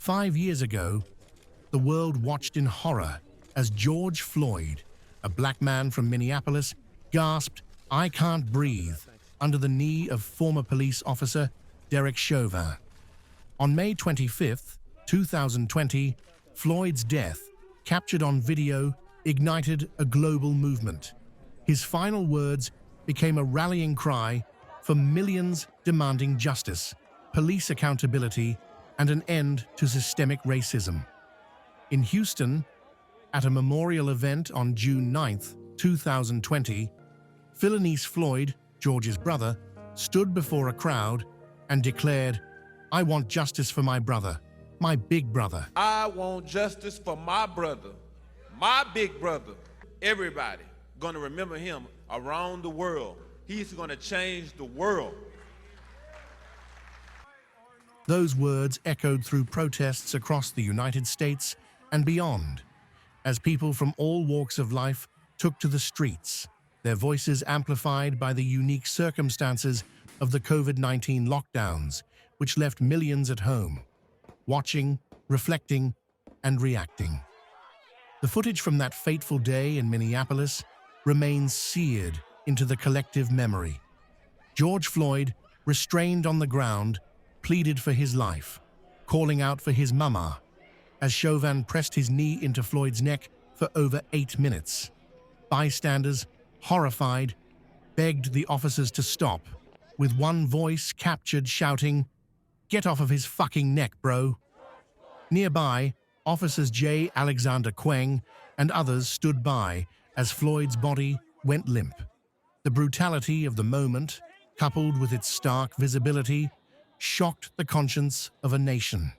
5 years ago, the world watched in horror as George Floyd, a black man from Minneapolis, gasped, "I can't breathe," under the knee of former police officer Derek Chauvin. On May 25, 2020, Floyd's death, captured on video, ignited a global movement. His final words became a rallying cry for millions demanding justice, police accountability, and an end to systemic racism. In Houston, at a memorial event on June 9, 2020, Philonise Floyd, George's brother, stood before a crowd and declared, "I want justice for my brother, my big brother." I want justice for my brother, my big brother. Everybody gonna remember him around the world. He's gonna change the world. Those words echoed through protests across the United States and beyond, as people from all walks of life took to the streets, their voices amplified by the unique circumstances of the COVID-19 lockdowns, which left millions at home, watching, reflecting, and reacting. The footage from that fateful day in Minneapolis remains seared into the collective memory. George Floyd, restrained on the ground, pleaded for his life, calling out for his mama, as Chauvin pressed his knee into Floyd's neck for over 8 minutes. Bystanders, horrified, begged the officers to stop, with one voice captured shouting, "Get off of his fucking neck, bro." Nearby, officers J. Alexander Queng and others stood by as Floyd's body went limp. The brutality of the moment, coupled with its stark visibility, shocked the conscience of a nation.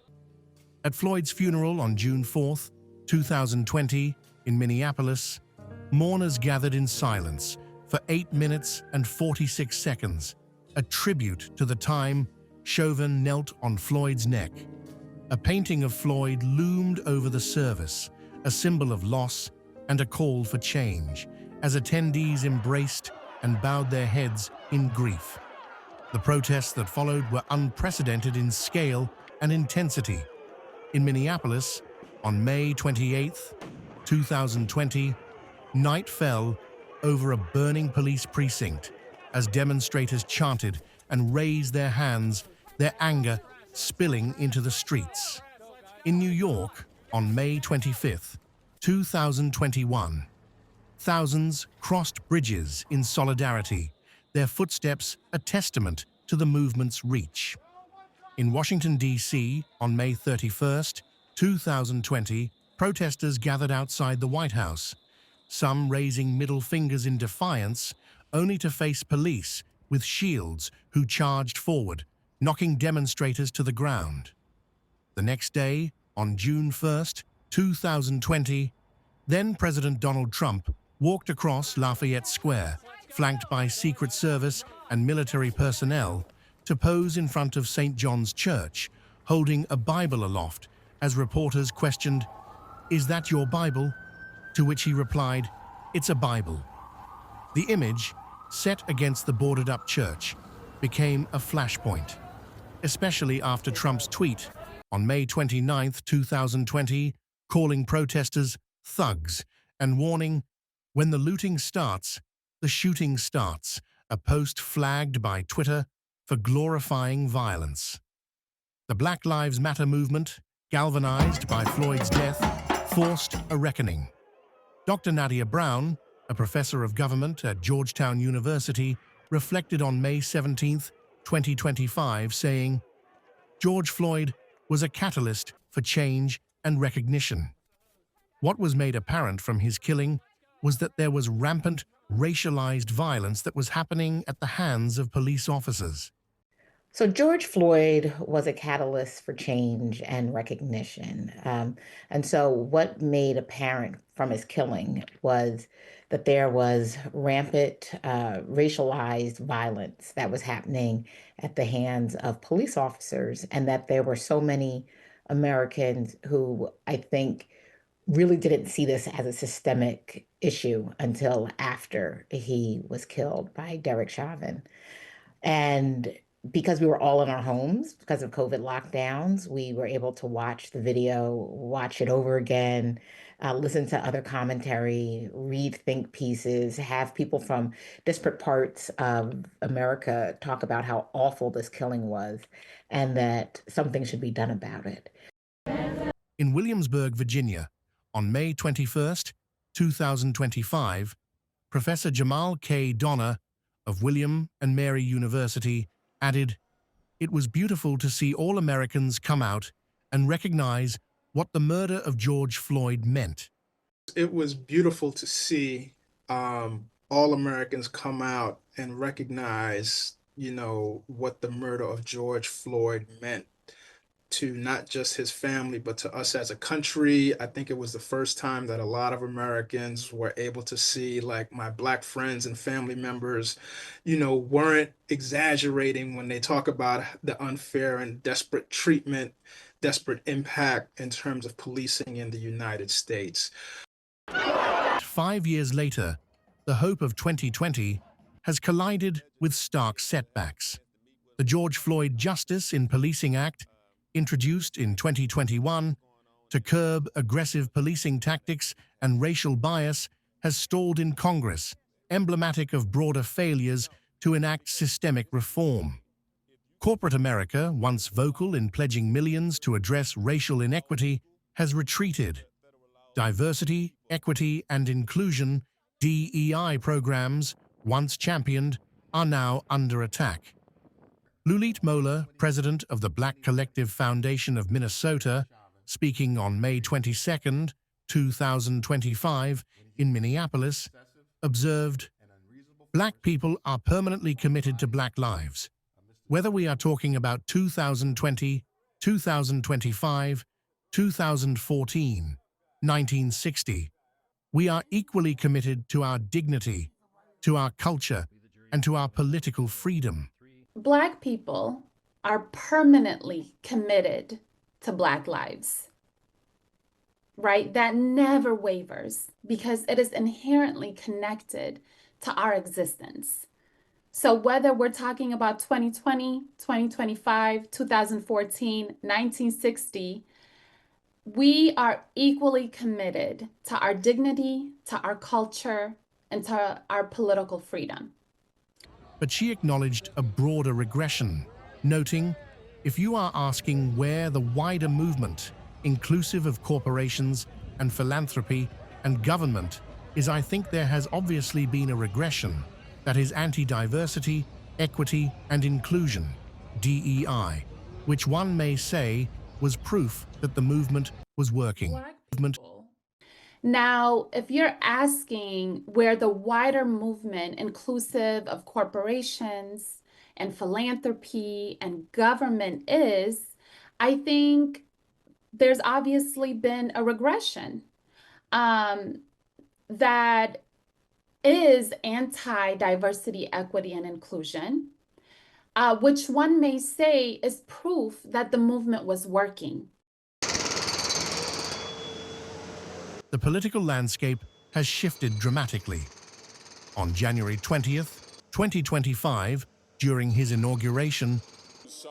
At Floyd's funeral on June 4, 2020, in Minneapolis, mourners gathered in silence for 8 minutes and 46 seconds, a tribute to the time Chauvin knelt on Floyd's neck. A painting of Floyd loomed over the service, a symbol of loss and a call for change, as attendees embraced and bowed their heads in grief. The protests that followed were unprecedented in scale and intensity. In Minneapolis, on May 28, 2020, night fell over a burning police precinct as demonstrators chanted and raised their hands, their anger spilling into the streets. In New York, on May 25, 2021, thousands crossed bridges in solidarity, their footsteps a testament to the movement's reach. In Washington, D.C., on May 31, 2020, protesters gathered outside the White House, some raising middle fingers in defiance, only to face police with shields who charged forward, knocking demonstrators to the ground. The next day, on June 1, 2020, then President Donald Trump walked across Lafayette Square, flanked by Secret Service and military personnel, to pose in front of St. John's Church, holding a Bible aloft as reporters questioned, "Is that your Bible?" To which he replied, "It's a Bible." The image, set against the boarded-up church, became a flashpoint, especially after Trump's tweet on May 29, 2020, calling protesters thugs and warning, "When the looting starts, the shooting starts," a post flagged by Twitter for glorifying violence. The Black Lives Matter movement, galvanized by Floyd's death, forced a reckoning. Dr. Nadia Brown, a professor of government at Georgetown University, reflected on May 17, 2025, saying, "George Floyd was a catalyst for change and recognition. What was made apparent from his killing was that there was rampant, racialized violence that was happening at the hands of police officers." So George Floyd was a catalyst for change and recognition. And so what made apparent from his killing was that there was rampant racialized violence that was happening at the hands of police officers, and that there were so many Americans who I think really didn't see this as a systemic issue until after he was killed by Derek Chauvin. And because we were all in our homes because of COVID lockdowns, we were able to watch the video, watch it over again, listen to other commentary, read think pieces, have people from disparate parts of America talk about how awful this killing was and that something should be done about it. In Williamsburg, Virginia, on May 21st, 2025, Professor Jamal K. Donner of William and Mary University added, "It was beautiful to see all Americans come out and recognize what the murder of George Floyd meant." It was beautiful to see all Americans come out and recognize, what the murder of George Floyd meant to not just his family, but to us as a country. I think it was the first time that a lot of Americans were able to see, like, my Black friends and family members, weren't exaggerating when they talk about the unfair and desperate treatment, desperate impact in terms of policing in the United States. 5 years later, the hope of 2020 has collided with stark setbacks. The George Floyd Justice in Policing Act, introduced in 2021 to curb aggressive policing tactics and racial bias, has stalled in Congress, emblematic of broader failures to enact systemic reform. Corporate America, once vocal in pledging millions to address racial inequity, has retreated. Diversity, equity, and inclusion (DEI) programs, once championed, are now under attack. Lulit Mola, president of the Black Collective Foundation of Minnesota, speaking on May 22, 2025, in Minneapolis, observed, "Black people are permanently committed to Black lives. Whether we are talking about 2020, 2025, 2014, 1960, we are equally committed to our dignity, to our culture, and to our political freedom." Black people are permanently committed to Black lives, right? That never wavers because it is inherently connected to our existence. So whether we're talking about 2020, 2025, 2014, 1960, we are equally committed to our dignity, to our culture, and to our political freedom. But she acknowledged a broader regression, noting, "If you are asking where the wider movement, inclusive of corporations and philanthropy and government, is, I think there has obviously been a regression that is anti-diversity, equity, and inclusion, DEI, which one may say was proof that the movement was working." Now, if you're asking where the wider movement, inclusive of corporations and philanthropy and government is, I think there's obviously been a regression that is anti-diversity, equity, and inclusion, which one may say is proof that the movement was working. The political landscape has shifted dramatically. On January 20th, 2025, during his inauguration,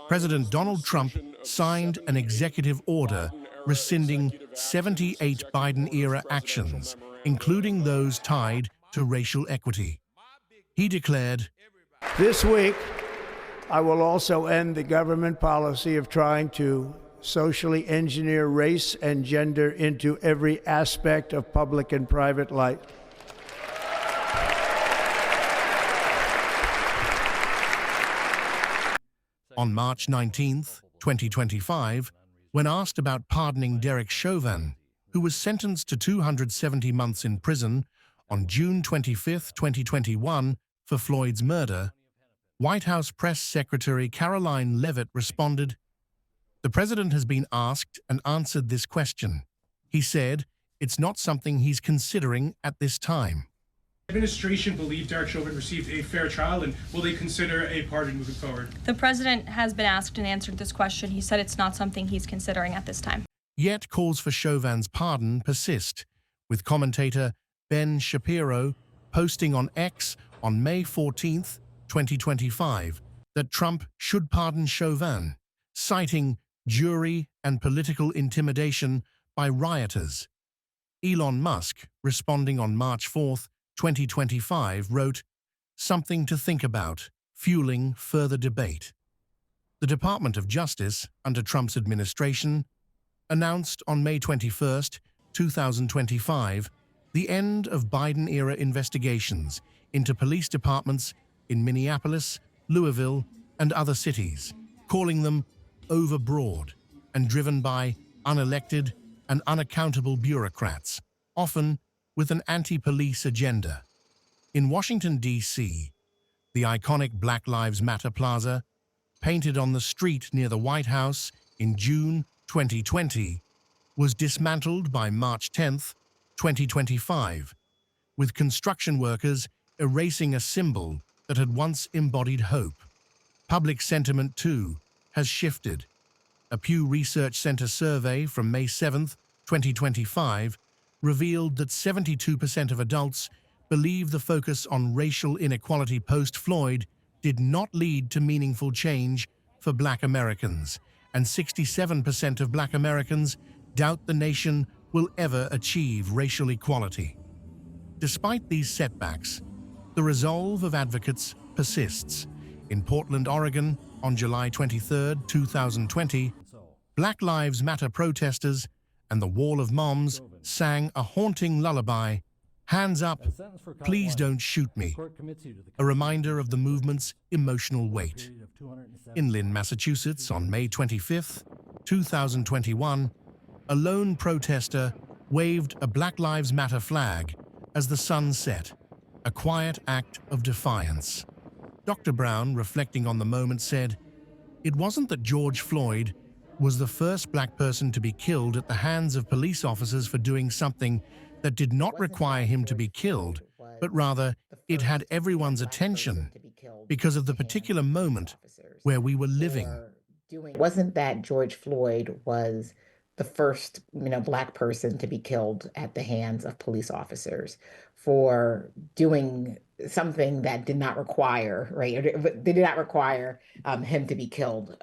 President Donald Trump signed an executive order rescinding 78 Biden-era actions, including those tied to racial equity. He declared, "This week, I will also end the government policy of trying to socially engineer race and gender into every aspect of public and private life." On March 19th, 2025, when asked about pardoning Derek Chauvin, who was sentenced to 270 months in prison on June 25, 2021, for Floyd's murder, White House Press Secretary Caroline Leavitt responded, "The president has been asked and answered this question. He said it's not something he's considering at this time." The administration believe Derek Chauvin received a fair trial, and will they consider a pardon moving forward? The president has been asked and answered this question. He said it's not something he's considering at this time. Yet calls for Chauvin's pardon persist, with commentator Ben Shapiro posting on X on May 14th, 2025, that Trump should pardon Chauvin, citing jury and political intimidation by rioters. Elon Musk, responding on March 4, 2025, wrote, "Something to think about, fueling further debate." The Department of Justice, under Trump's administration, announced on May 21, 2025, the end of Biden-era investigations into police departments in Minneapolis, Louisville, and other cities, calling them overbroad and driven by unelected and unaccountable bureaucrats, often with an anti-police agenda. In Washington, D.C., the iconic Black Lives Matter Plaza, painted on the street near the White House in June 2020, was dismantled by March 10, 2025, with construction workers erasing a symbol that had once embodied hope. Public sentiment, too, has shifted. A Pew Research Center survey from May 7, 2025, revealed that 72% of adults believe the focus on racial inequality post-Floyd did not lead to meaningful change for Black Americans, and 67% of Black Americans doubt the nation will ever achieve racial equality. Despite these setbacks, the resolve of advocates persists. In Portland, Oregon, on July 23, 2020, Black Lives Matter protesters and the Wall of Moms sang a haunting lullaby, "Hands up, please don't shoot me," a reminder of the movement's emotional weight. In Lynn, Massachusetts, on May 25, 2021, a lone protester waved a Black Lives Matter flag as the sun set, a quiet act of defiance. Dr. Brown, reflecting on the moment, said, "It wasn't that George Floyd was the first Black person to be killed at the hands of police officers for doing something that did not require him to be killed, but rather it had everyone's attention because of the particular moment where we were living." It wasn't that George Floyd was the first, Black person to be killed at the hands of police officers for doing something that did not require, right? They did not require him to be killed.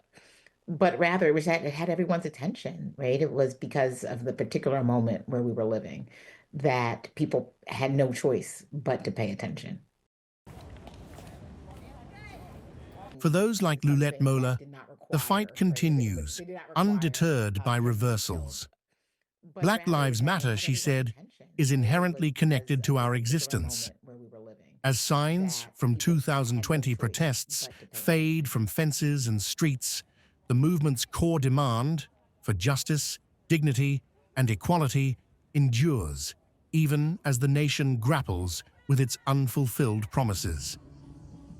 But rather, it was that it had everyone's attention, right? It was because of the particular moment where we were living that people had no choice but to pay attention. For those like Lulette Mola, the fight continues, undeterred by reversals. Black Lives Matter, she said, is inherently connected to our existence. As signs from 2020 protests fade from fences and streets, the movement's core demand for justice, dignity, and equality endures, even as the nation grapples with its unfulfilled promises.